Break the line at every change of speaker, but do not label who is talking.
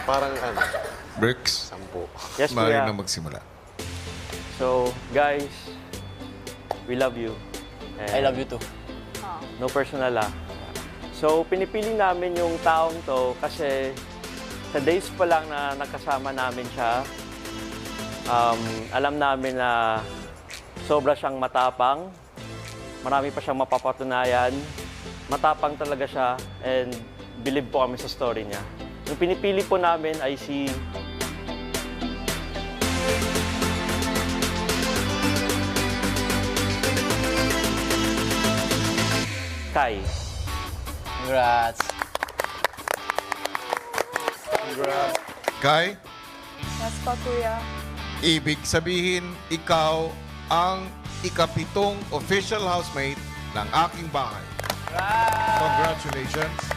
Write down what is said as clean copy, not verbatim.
Parang ano,
Bricks,
10.
Yes,
maaari
kuya.
na magsimula.
So, guys, we love you.
I love you too.
No personal So, pinipili namin yung taong to kasi sa days pa lang na nakasama namin siya, alam namin na sobra siyang matapang, marami pa siyang mapapatunayan, matapang talaga siya, and believe po kami sa story niya. Yung pinipili po namin ay si Kai.
Congrats.
Kai,
Yes pa, kuya.
ibig sabihin, ikaw ang ikapitong official housemate ng aking bahay. Congratulations.